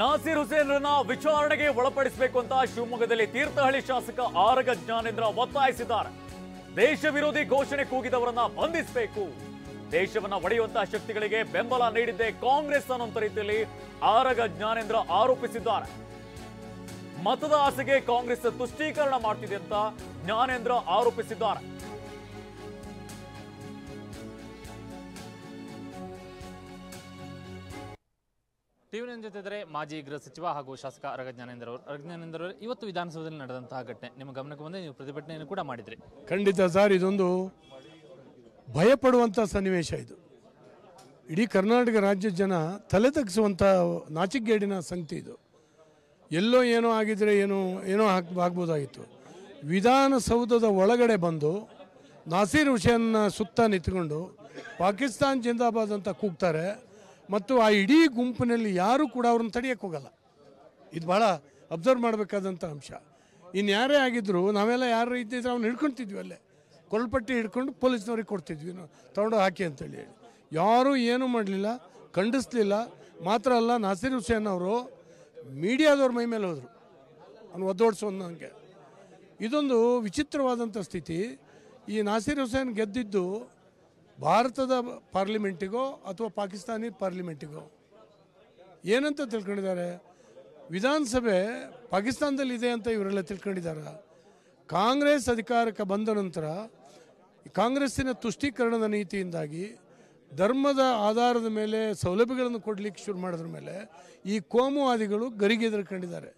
ನಾಸೀರ್ ಹುಸೇನ್ರನ್ನ ವಿಚಾರಣೆಗೆ ಒಳಪಡಿಸಬೇಕು ಅಂತ ಶಿವಮೊಗ್ಗದಲ್ಲಿ ತೀರ್ಥಹಳ್ಳಿ ಶಾಸಕ ಆರಗ ಜ್ಞಾನೇಂದ್ರ ಒತ್ತಾಯಿಸಿದ್ದಾರೆ. ದೇಶ ವಿರೋಧಿ ಘೋಷಣೆ ಕೂಗಿದವರನ್ನ ಬಂಧಿಸಬೇಕು. ದೇಶವನ್ನ ಒಡೆಯುವಂತಹ ಶಕ್ತಿಗಳಿಗೆ ಬೆಂಬಲ ನೀಡಿದ್ದೇ ಕಾಂಗ್ರೆಸ್ ಅನ್ನುವಂತ ರೀತಿಯಲ್ಲಿ ಆರಗ ಜ್ಞಾನೇಂದ್ರ ಆರೋಪಿಸಿದ್ದಾರೆ. ಮತದ ಆಸೆಗೆ ಕಾಂಗ್ರೆಸ್ ತುಷ್ಟೀಕರಣ ಮಾಡ್ತಿದೆ ಅಂತ ಜ್ಞಾನೇಂದ್ರ ಆರೋಪಿಸಿದ್ದಾರೆ. ಟಿವಿ9 ಜೊತೆ ಮಾಜಿ ಗೃಹ ಸಚಿವ ಹಾಗೂ ಶಾಸಕ ಆರಗ ಜ್ಞಾನೇಂದ್ರ ಅವರು ಇವತ್ತು ವಿಧಾನಸೌಧದಲ್ಲಿ ನಡೆದಂತಹ ಘಟನೆ ನಿಮ್ಮ ಗಮನಕ್ಕೆ ಬಂದರೆ ನೀವು ಪ್ರತಿಭಟನೆಯನ್ನು ಕೂಡ ಮಾಡಿದ್ರಿ. ಖಂಡಿತ ಸರ್, ಇದೊಂದು ಭಯಪಡುವಂಥ ಸನ್ನಿವೇಶ. ಇದು ಇಡೀ ಕರ್ನಾಟಕ ರಾಜ್ಯದ ಜನ ತಲೆ ತಗ್ಗಿಸುವಂಥ ನಾಚಿಕೆಗೇಡಿನ ಸಂಗತಿ. ಇದು ಎಲ್ಲೋ ಏನೋ ಆಗಿದ್ರೆ ಏನೋ ಆಗ್ಬೋದಾಗಿತ್ತು. ವಿಧಾನಸೌಧದ ಒಳಗಡೆ ಬಂದು ನಾಸೀರ್ ಹುಸೇನ್ನ ಸುತ್ತ ನಿಂತ್ಕೊಂಡು ಪಾಕಿಸ್ತಾನ್ ಜಿಂದಾಬಾದ್ ಅಂತ ಕೂಗ್ತಾರೆ. ಮತ್ತು ಆ ಇಡೀ ಗುಂಪಿನಲ್ಲಿ ಯಾರೂ ಕೂಡ ಅವ್ರನ್ನ ತಡೆಯೋಕ್ಕೆ ಹೋಗಲ್ಲ. ಇದು ಭಾಳ ಅಬ್ಸರ್ವ್ ಮಾಡಬೇಕಾದಂಥ ಅಂಶ. ಇನ್ನು ಯಾರೇ ಆಗಿದ್ದರೂ ನಾವೆಲ್ಲ ಯಾರು ಇದ್ದಿದ್ರೆ ಅವ್ನು ಹಿಡ್ಕೊಳ್ತಿದ್ವಿ, ಅಲ್ಲೇ ಕೊಲ್ಪಟ್ಟಿ ಹಿಡ್ಕೊಂಡು ಪೊಲೀಸ್ನವ್ರಿಗೆ ಕೊಡ್ತಿದ್ವಿ, ನಾವು ತೊಗೊಂಡು ಹಾಕಿ ಅಂತೇಳಿ ಹೇಳಿ. ಯಾರೂ ಏನೂ ಮಾಡಲಿಲ್ಲ, ಖಂಡಿಸ್ಲಿಲ್ಲ. ಮಾತ್ರ ಅಲ್ಲ, ನಾಸೀರ್ ಹುಸೇನ್ ಅವರು ಮೀಡಿಯಾದವ್ರ ಮೈ ಮೇಲೆ ಹೋದರು ಅವ್ನು ಒದ್ದೋಡಿಸೋಂಗೆ. ಇದೊಂದು ವಿಚಿತ್ರವಾದಂಥ ಸ್ಥಿತಿ. ಈ ನಾಸೀರ್ ಹುಸೇನ್ ಗೆದ್ದಿದ್ದು ಭಾರತದ ಪಾರ್ಲಿಮೆಂಟಿಗೋ ಅಥವಾ ಪಾಕಿಸ್ತಾನಿ ಪಾರ್ಲಿಮೆಂಟಿಗೋ ಏನಂತ ತಿಳ್ಕೊಂಡಿದ್ದಾರೆ? ವಿಧಾನಸಭೆ ಪಾಕಿಸ್ತಾನದಲ್ಲಿ ಇದೆ ಅಂತ ಇವರೆಲ್ಲ ತಿಳ್ಕೊಂಡಿದ್ದಾರೆ. ಕಾಂಗ್ರೆಸ್ ಅಧಿಕಾರಕ್ಕೆ ಬಂದ ನಂತರ ಕಾಂಗ್ರೆಸ್ಸಿನ ತುಷ್ಟೀಕರಣದ ನೀತಿಯಿಂದಾಗಿ ಧರ್ಮದ ಆಧಾರದ ಮೇಲೆ ಸೌಲಭ್ಯಗಳನ್ನು ಕೊಡಲಿಕ್ಕೆ ಶುರು ಮಾಡಿದ್ರ ಮೇಲೆ ಈ ಕೋಮುವಾದಿಗಳು ಗರಿಗೆದರ್ಕೊಂಡಿದ್ದಾರೆ.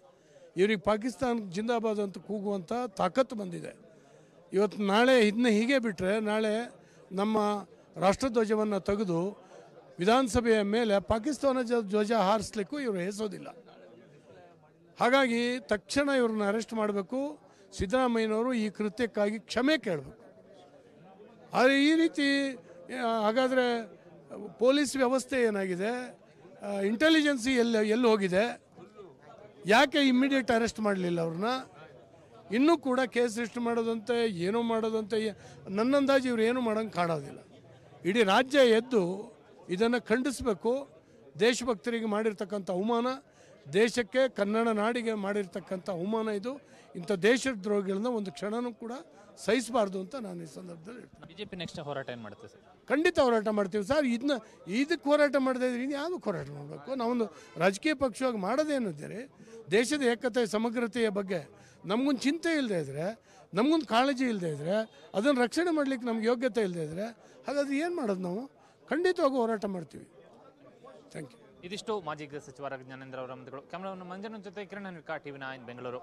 ಇವ್ರಿಗೆ ಪಾಕಿಸ್ತಾನ ಜಿಂದಾಬಾದ್ ಅಂತ ಕೂಗುವಂಥ ತಾಕತ್ತು ಬಂದಿದೆ. ಇವತ್ತು ನಾಳೆ ಇದನ್ನ ಹೀಗೆ ಬಿಟ್ಟರೆ ನಾಳೆ ನಮ್ಮ ರಾಷ್ಟ್ರಧ್ವಜವನ್ನು ತೆಗೆದು ವಿಧಾನಸಭೆಯ ಮೇಲೆ ಪಾಕಿಸ್ತಾನ ಧ್ವಜ ಹಾರಿಸ್ಲಿಕ್ಕೂ ಇವರು ಹೆಸೋದಿಲ್ಲ. ಹಾಗಾಗಿ ತಕ್ಷಣ ಇವ್ರನ್ನ ಅರೆಸ್ಟ್ ಮಾಡಬೇಕು. ಸಿದ್ದರಾಮಯ್ಯನವರು ಈ ಕೃತ್ಯಕ್ಕಾಗಿ ಕ್ಷಮೆ ಕೇಳಬೇಕು. ಆದರೆ ಈ ರೀತಿ ಹಾಗಾದರೆ ಪೊಲೀಸ್ ವ್ಯವಸ್ಥೆ ಏನಾಗಿದೆ? ಇಂಟೆಲಿಜೆನ್ಸಿ ಎಲ್ಲಿ ಹೋಗಿದೆ? ಯಾಕೆ ಇಮ್ಮಿಡಿಯೇಟ್ ಅರೆಸ್ಟ್ ಮಾಡಲಿಲ್ಲ ಅವ್ರನ್ನ? ಇನ್ನೂ ಕೂಡ ಕೇಸ್ ರಿಜಿಸ್ಟರ್ ಮಾಡೋದಂತೆ ಏನೋ ಮಾಡೋದಂತೆ ನನ್ನಂದಾಜು ಇವರು ಏನೂ ಮಾಡೋಂಗೆ ಕಾಣೋದಿಲ್ಲ. ಇಡೀ ರಾಜ್ಯ ಎದ್ದು ಇದನ್ನು ಖಂಡಿಸಬೇಕು. ದೇಶಭಕ್ತರಿಗೆ ಮಾಡಿರ್ತಕ್ಕಂಥ ಅವಮಾನ, ದೇಶಕ್ಕೆ ಕನ್ನಡ ನಾಡಿಗೆ ಮಾಡಿರ್ತಕ್ಕಂಥ ಅವಮಾನ ಇದು. ಇಂಥ ದೇಶದ್ರೋಹಿಗಳನ್ನ ಒಂದು ಕ್ಷಣನೂ ಕೂಡ ಸಹಿಸಬಾರ್ದು ಅಂತ ನಾನು ಈ ಸಂದರ್ಭದಲ್ಲಿ ಹೇಳ್ತೀನಿ. ಬಿಜೆಪಿ ನೆಕ್ಸ್ಟ್ ಹೋರಾಟ ಏನು ಮಾಡುತ್ತೆ ಸರ್? ಖಂಡಿತ ಹೋರಾಟ ಮಾಡ್ತೀವಿ ಸರ್. ಇದಕ್ಕೆ ಹೋರಾಟ ಮಾಡದೇ ಇದ್ರೆ ಇನ್ನು ಯಾವುದಕ್ಕೆ ಹೋರಾಟ ಮಾಡಬೇಕು? ನಾವೊಂದು ರಾಜಕೀಯ ಪಕ್ಷವಾಗಿ ಮಾಡೋದೇನಿದ್ದಾರೆ, ದೇಶದ ಏಕತೆ ಸಮಗ್ರತೆಯ ಬಗ್ಗೆ ನಮಗೊಂದು ಚಿಂತೆ ಇಲ್ಲದೆ ಇದ್ದರೆ, ನಮಗೊಂದು ಕಾಳಜಿ ಇಲ್ಲದೆ ಇದ್ದರೆ, ಅದನ್ನು ರಕ್ಷಣೆ ಮಾಡಲಿಕ್ಕೆ ನಮ್ಗೆ ಯೋಗ್ಯತೆ ಇಲ್ಲದೆ ಇದ್ದರೆ ಹಾಗಾದ್ರೆ ಏನು ಮಾಡೋದು? ನಾವು ಖಂಡಿತವಾಗಿ ಹೋರಾಟ ಮಾಡ್ತೀವಿ. Thank you. ಇದಿಷ್ಟು ಮಾಜಿ ಗೃಹ ಸಚಿವ ಆರಗ ಜ್ಞಾನೇಂದ್ರ ಅವರ ಮಾತುಗಳು. ಕ್ಯಾಮರಾಮನ್ ಮಂಜುನಾಥ್ ಜೊತೆ ಕಿರಣ್ ಟಿವಿ9 ಬೆಂಗಳೂರು.